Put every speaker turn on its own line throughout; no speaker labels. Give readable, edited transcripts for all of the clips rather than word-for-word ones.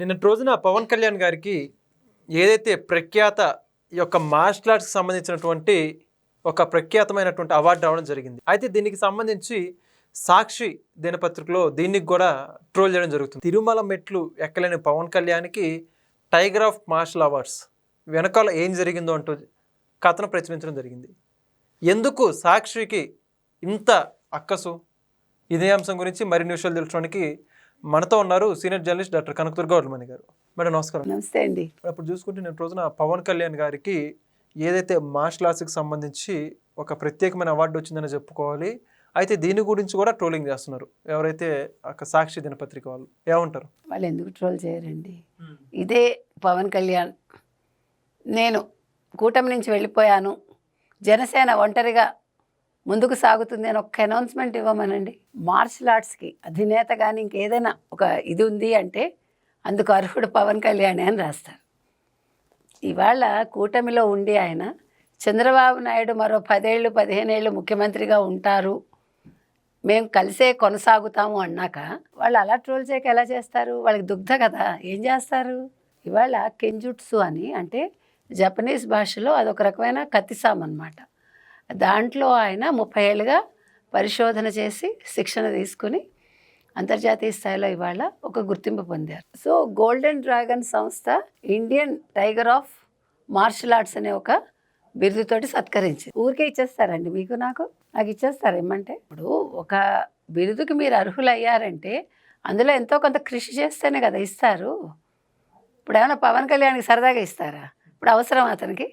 నిన్నటి రోజున పవన్ కళ్యాణ్ గారికి ఏదైతే ప్రఖ్యాత ఈ యొక్క మార్షల్ ఆర్ట్స్కి సంబంధించినటువంటి ఒక ప్రఖ్యాతమైనటువంటి అవార్డు రావడం జరిగింది. అయితే దీనికి సంబంధించి సాక్షి దినపత్రికలో దీనికి కూడా ట్రోల్ చేయడం జరుగుతుంది. తిరుమల మెట్లు ఎక్కలేని పవన్ కళ్యాణ్కి టైగర్ ఆఫ్ మార్షల్ అవార్డ్స్ వెనకాల ఏం జరిగిందో అంటూ కథను ప్రచురించడం జరిగింది. ఎందుకు సాక్షికి ఇంత అక్కసు? ఇదే అంశం గురించి మరిన్ని విషయాలు తెలుసుకోవడానికి మనతో ఉన్నారు senior journalist doctor Kanakadurga Vadlamani గారు. మేడం నమస్కారం.
నమస్తే అండి.
ఇప్పుడు చూసుకుంటే నేను రోజున పవన్ కళ్యాణ్ గారికి ఏదైతే మార్షల్ ఆర్ట్స్కి సంబంధించి ఒక ప్రత్యేకమైన అవార్డు వచ్చిందని చెప్పుకోవాలి. అయితే దీని గురించి కూడా ట్రోలింగ్ చేస్తున్నారు ఎవరైతే సాక్షి దినపత్రిక వాళ్ళు. ఏమంటారు?
వాళ్ళు ఎందుకు ట్రోల్ చేయరండి? ఇదే పవన్ కళ్యాణ్ నేను కూటమి నుంచి వెళ్ళిపోయాను, జనసేన ఒంటరిగా ముందుకు సాగుతుంది అని ఒక్క అనౌన్స్మెంట్ ఇవ్వమనండి. మార్షల్ ఆర్ట్స్కి అధినేత కానీ ఇంకేదైనా ఒక ఇది ఉంది అంటే అందుకు అర్హుడు పవన్ కళ్యాణ్ అని రాస్తారు. ఇవాళ కూటమిలో ఉండి ఆయన చంద్రబాబు నాయుడు మరో 10 ఏళ్ళు 15 ఏళ్ళు ముఖ్యమంత్రిగా ఉంటారు, మేము కలిసే కొనసాగుతాము అన్నాక వాళ్ళు అలా ట్రోల్ చేయక ఎలా చేస్తారు? వాళ్ళకి దుగ్ధ కదా, ఏం చేస్తారు? ఇవాళ కెంజుట్సు అని అంటే జపనీస్ భాషలో అదొక రకమైన కత్తిసాం అన్నమాట. దాంట్లో ఆయన 30 ఏళ్ళుగా పరిశోధన చేసి శిక్షణ తీసుకుని అంతర్జాతీయ స్థాయిలో ఇవాళ ఒక గుర్తింపు పొందారు. సో గోల్డెన్ డ్రాగన్ సంస్థ Indian tiger of martial arts అనే ఒక బిరుదుతోటి సత్కరించింది. ఊరికే ఇచ్చేస్తారండి మీకు నాకు ఇచ్చేస్తారు ఏమంటే? ఇప్పుడు ఒక బిరుదుకి మీరు అర్హులు అయ్యారంటే అందులో ఎంతో కొంత కృషి చేస్తేనే కదా ఇస్తారు. ఇప్పుడు ఏమైనా పవన్ కళ్యాణ్కి సరదాగా ఇస్తారా? ఇప్పుడు అవసరం అతనికి?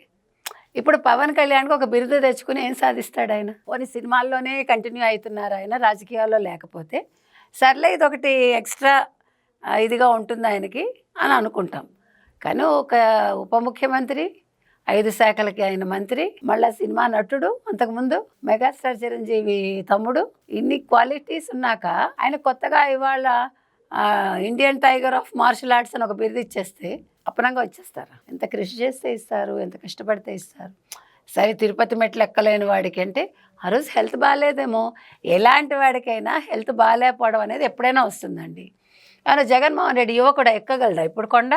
ఇప్పుడు పవన్ కళ్యాణ్కి ఒక బిరుదు తెచ్చుకుని ఏం సాధిస్తాడు ఆయన? కొన్ని సినిమాల్లోనే కంటిన్యూ అవుతున్నారు ఆయన, రాజకీయాల్లో లేకపోతే సర్లే ఇదొకటి ఎక్స్ట్రా ఇదిగా ఉంటుంది ఆయనకి అని అనుకుంటాం. కానీ ఒక ఉప ముఖ్యమంత్రి, 5 శాఖలకి ఆయన మంత్రి, మళ్ళీ సినిమా నటుడు, అంతకుముందు మెగాస్టార్ చిరంజీవి తమ్ముడు, ఇన్ని క్వాలిటీస్ ఉన్నాక ఆయన కొత్తగా ఇవాళ Indian tiger of martial arts అని ఒక బిరుదు ఇచ్చేస్తే అపనంగా వచ్చేస్తారా? ఎంత కృషి చేస్తే ఇస్తారు, ఎంత కష్టపడితే ఇస్తారు. సరే తిరుపతి మెట్లు ఎక్కలేని వాడికి అంటే ఆ రోజు హెల్త్ బాగాలేదేమో, ఎలాంటి వాడికైనా హెల్త్ బాగాలేకపోవడం అనేది ఎప్పుడైనా వస్తుందండి. కానీ జగన్మోహన్ రెడ్డి యువకుడు ఎక్కగలడా ఇప్పుడు కొండ?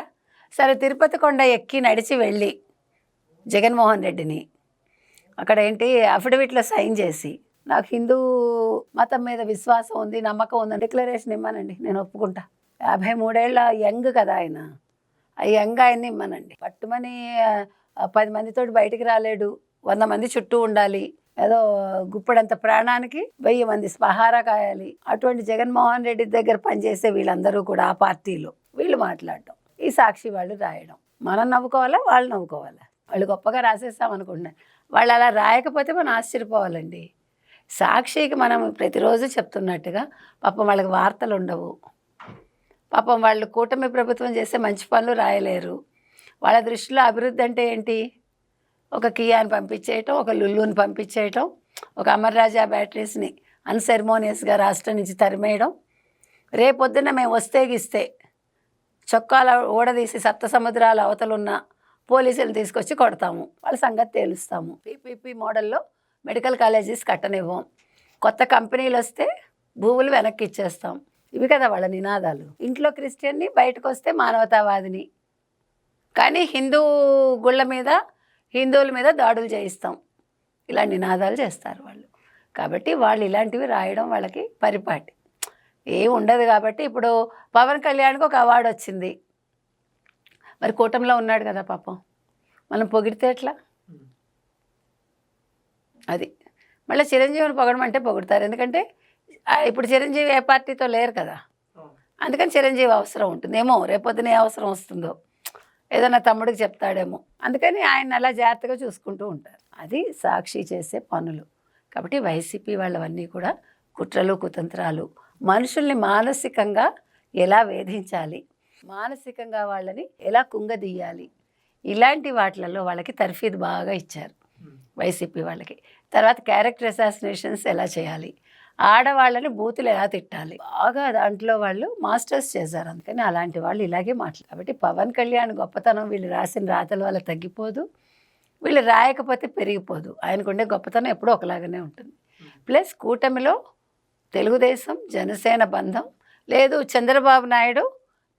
సరే తిరుపతి కొండ ఎక్కి నడిచి వెళ్ళి జగన్మోహన్ రెడ్డిని అక్కడ ఏంటి అఫిడవిట్లో సైన్ చేసి నాకు హిందూ మతం మీద విశ్వాసం ఉంది, నమ్మకం ఉందని డిక్లరేషన్ ఇమ్మనండి, నేను ఒప్పుకుంటా. 53 ఏళ్ళ యంగ్ కదా ఆయన, ఆ యంగ్ ఆయన్ని ఇమ్మనండి. పట్టుమని 10 మందితో బయటికి రాలేడు, 100 మంది చుట్టూ ఉండాలి, ఏదో గుప్పడంత ప్రాణానికి 1000 మంది స్పహారా కాయాలి. అటువంటి జగన్మోహన్ రెడ్డి దగ్గర పనిచేసే వీళ్ళందరూ కూడా ఆ పార్టీలో వీళ్ళు మాట్లాడటం, ఈ సాక్షి వాళ్ళు రాయడం, మనం నవ్వుకోవాలా వాళ్ళు నవ్వుకోవాలా? వాళ్ళు గొప్పగా రాసేస్తాం అనుకుంటున్నారు. వాళ్ళు అలా రాయకపోతే మనం ఆశ్చర్యపోవాలండి. సాక్షికి మనం ప్రతిరోజు చెప్తున్నట్టుగా పాపం వాళ్ళకి వార్తలు ఉండవు, పాపం వాళ్ళు కూటమి ప్రభుత్వం చేసే మంచి పనులు రాయలేరు. వాళ్ళ దృష్టిలో అభివృద్ధి అంటే ఏంటి? ఒక కియాని పంపించేయటం, ఒక లుల్లుని పంపించేయటం, ఒక అమర్ రాజా బ్యాటరీస్ని అన్సెరమోనియస్గా రాష్ట్రం నుంచి తరిమేయడం, రేపొద్దున మేము వస్తే గిస్తే చొక్కాల ఓడదీసి సప్త సముద్రాల అవతలున్న పోలీసులను తీసుకొచ్చి కొడతాము, వాళ్ళ సంగతి తేలుస్తాము, పీపీపీ మోడల్లో మెడికల్ కాలేజెస్ కట్టనివ్వం, కొత్త కంపెనీలు వస్తే భూములు వెనక్కి ఇచ్చేస్తాం. ఇవి కదా వాళ్ళ నినాదాలు. ఇంట్లో క్రిస్టియన్ని, బయటకు వస్తే మానవతావాదిని, కానీ హిందూ గుళ్ళ మీద హిందువుల మీద దాడులు చేయిస్తాం, ఇలా నినాదాలు చేస్తారు వాళ్ళు. కాబట్టి వాళ్ళు ఇలాంటివి రాయడం వాళ్ళకి పరిపాటి, ఏం ఉండదు. కాబట్టి ఇప్పుడు పవన్ కళ్యాణ్కి ఒక అవార్డు వచ్చింది, మరి కూటమిలో ఉన్నాడు కదా పాపం, మనం పొగిడితే ఎట్లా? అది మళ్ళీ చిరంజీవిని పొగడమంటే పొగుడతారు, ఎందుకంటే ఇప్పుడు చిరంజీవి ఏ పార్టీతో లేరు కదా, అందుకని చిరంజీవి అవసరం ఉంటుందేమో, రేపొద్దున ఏ అవసరం వస్తుందో ఏదైనా తమ్ముడికి చెప్తాడేమో, అందుకని ఆయన అలా జాగ్రత్తగా చూసుకుంటూ ఉంటారు. అది సాక్షి చేసే పనులు. కాబట్టి వైసీపీ వాళ్ళవన్నీ కూడా కుట్రలు కుతంత్రాలు, మనుషుల్ని మానసికంగా ఎలా వేధించాలి, మానసికంగా వాళ్ళని ఎలా కుంగదీయాలి, ఇలాంటి వాటిలలో వాళ్ళకి తర్ఫీదు బాగా ఇచ్చారు వైసీపీ వాళ్ళకి. తర్వాత క్యారెక్టర్ అసాసినేషన్స్ ఎలా చేయాలి, ఆడవాళ్ళని బూతులు ఎలా తిట్టాలి, బాగా దాంట్లో వాళ్ళు మాస్టర్స్ చేశారు. అందుకని అలాంటి వాళ్ళు ఇలాగే మాట్లాడారు. కాబట్టి పవన్ కళ్యాణ్ గొప్పతనం వీళ్ళు రాసిన రాతల వల్ల తగ్గిపోదు, వీళ్ళు రాయకపోతే పెరిగిపోదు. ఆయనకుండే గొప్పతనం ఎప్పుడూ ఒకలాగానే ఉంటుంది. ప్లస్ కూటమిలో తెలుగుదేశం జనసేన బంధం లేదు, చంద్రబాబు నాయుడు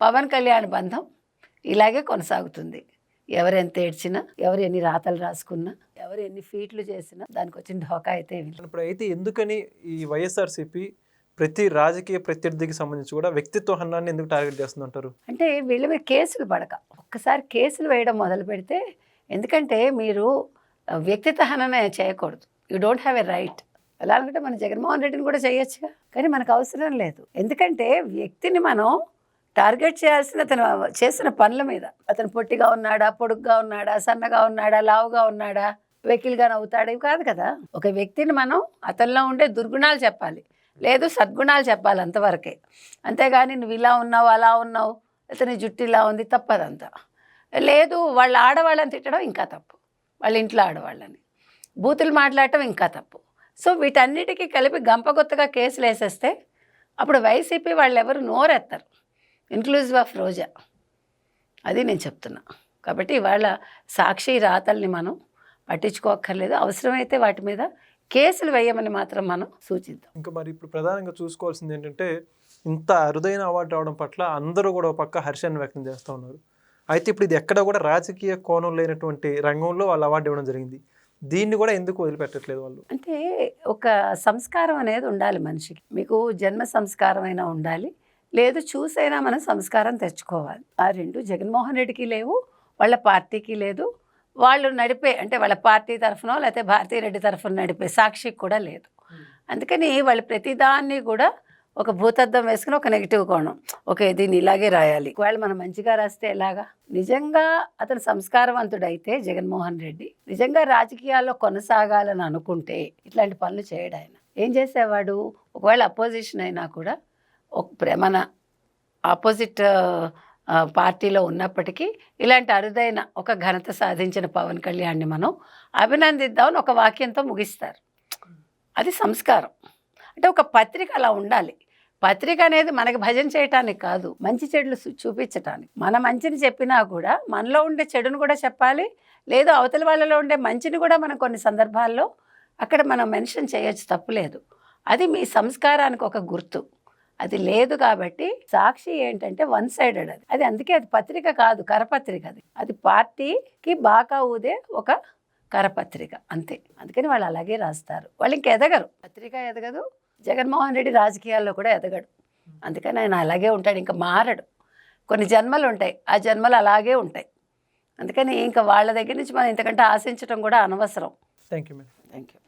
పవన్ కళ్యాణ్ బంధం ఇలాగే కొనసాగుతుంది. ఎవరెంత ఏడ్చినా, ఎవరు ఎన్ని రాతలు రాసుకున్నా, ఎవరు ఎన్ని ఫీట్లు చేసినా దానికి వచ్చిన ఢోకా అయితే ఏమీ లేదు.
ఇప్పుడు అయితే ఎందుకని ఈ వైఎస్ఆర్సీపీ ప్రతి రాజకీయ ప్రత్యర్థికి సంబంధించి కూడా వ్యక్తిత్వ హననాన్ని ఎందుకు టార్గెట్ చేస్తుందంటారు?
అంటే వీళ్ళ మీద కేసులు పడక ఒక్కసారి కేసులు వేయడం మొదలు పెడితే, ఎందుకంటే మీరు వ్యక్తిత్వ హనన చేయకూడదు. You don't have a right. ఎలా అనుకుంటే మన జగన్మోహన్ రెడ్డిని కూడా చేయొచ్చుగా, కానీ మనకు అవసరం లేదు. ఎందుకంటే వ్యక్తిని మనం టార్గెట్ చేయాల్సిన అతను చేసిన పనుల మీద. అతను పొట్టిగా ఉన్నాడా, పొడుగ్గా ఉన్నాడా, సన్నగా ఉన్నాడా, లావుగా ఉన్నాడా, వెకిల్గా నవ్వుతాడా, ఇవి కాదు కదా. ఒక వ్యక్తిని మనం అతనిలో ఉండే దుర్గుణాలు చెప్పాలి, లేదు సద్గుణాలు చెప్పాలి, అంతవరకే. అంతేగాని నువ్వు ఇలా ఉన్నావు, అలా ఉన్నావు, అతని జుట్టు ఇలా ఉంది, తప్పదంతా. లేదు వాళ్ళ ఆడవాళ్ళని తిట్టడం ఇంకా తప్పు, వాళ్ళ ఇంట్లో ఆడవాళ్ళని బూతులు మాట్లాడటం ఇంకా తప్పు. సో వీటన్నిటికీ కలిపి గంపగొత్తగా కేసులు వేసేస్తే అప్పుడు వైసీపీ వాళ్ళు ఎవరు నోరెత్తారు, ఇన్క్లూజివ్ ఆఫ్ రోజా. అది నేను చెప్తున్నా. కాబట్టి ఇవాళ సాక్షి రాతల్ని మనం పట్టించుకోక్కర్లేదు. అవసరమైతే వాటి మీద కేసులు వేయమని మాత్రం మనం సూచిద్దాం.
ఇంకా మరి ఇప్పుడు ప్రధానంగా చూసుకోవాల్సింది ఏంటంటే, ఇంత అరుదైన అవార్డు రావడం పట్ల అందరూ కూడా ఒక పక్క హర్షాన్ని వ్యక్తం చేస్తూ ఉన్నారు. అయితే ఇప్పుడు ఇది ఎక్కడ కూడా రాజకీయ కోణం లేనటువంటి రంగంలో వాళ్ళు అవార్డు ఇవ్వడం జరిగింది. దీన్ని కూడా ఎందుకు వదిలిపెట్టట్లేదు వాళ్ళు?
అంటే ఒక సంస్కారం అనేది ఉండాలి మనిషికి. మీకు జన్మ సంస్కారం అయినా ఉండాలి, లేదు చూసైనా మనం సంస్కారం తెచ్చుకోవాలి. ఆ రెండు జగన్మోహన్ రెడ్డికి లేవు, వాళ్ళ పార్టీకి లేదు. వాళ్ళు నడిపే అంటే వాళ్ళ పార్టీ తరఫునో లేకపోతే భారతీరెడ్డి తరఫున నడిపే సాక్షికి కూడా లేదు. అందుకని వాళ్ళు ప్రతిదాన్ని కూడా ఒక భూతద్దం వేసుకుని ఒక నెగిటివ్ కోణం, ఓకే దీన్ని ఇలాగే రాయాలి. ఒకవేళ మనం మంచిగా రాస్తే ఎలాగా? నిజంగా అతను సంస్కారవంతుడైతే జగన్మోహన్ రెడ్డి నిజంగా రాజకీయాల్లో కొనసాగాలని అనుకుంటే ఇట్లాంటి పనులు చేయడు. ఆయన ఏం చేసేవాడు? ఒకవేళ అపోజిషన్ అయినా కూడా మన ఆపోజిట్ పార్టీలో ఉన్నప్పటికీ ఇలాంటి అరుదైన ఒక ఘనత సాధించిన పవన్ కళ్యాణ్ని మనం అభినందిద్దామని ఒక వాక్యంతో ముగిస్తారు. అది సంస్కారం. అంటే ఒక పత్రిక అలా ఉండాలి. పత్రిక అనేది మనకి భజన చేయటానికి కాదు, మంచి చెడులు చూపించటానికి. మన మంచిని చెప్పినా కూడా మనలో ఉండే చెడును కూడా చెప్పాలి, లేదు అవతల వాళ్ళలో ఉండే మంచిని కూడా మనం కొన్ని సందర్భాల్లో అక్కడ మనం మెన్షన్ చేయొచ్చు, తప్పులేదు. అది మీ సంస్కారానికి ఒక గుర్తు. అది లేదు కాబట్టి సాక్షి ఏంటంటే వన్ సైడెడ్. అది అందుకే అది పత్రిక కాదు, కరపత్రిక. అది పార్టీకి బాకా ఊదే ఒక కరపత్రిక అంతే. అందుకని వాళ్ళు అలాగే రాస్తారు. వాళ్ళు ఇంక ఎదగరు, పత్రిక ఎదగదు, జగన్మోహన్ రెడ్డి రాజకీయాల్లో కూడా ఎదగడు. అందుకని ఆయన అలాగే ఉంటాడు, ఇంకా మారడు. కొన్ని జన్మలు ఉంటాయి, ఆ జన్మలు అలాగే ఉంటాయి. అందుకని ఇంకా వాళ్ళ దగ్గర నుంచి మనం ఇంతకంటే ఆశించడం కూడా అనవసరం.
Thank you madam.
Thank you.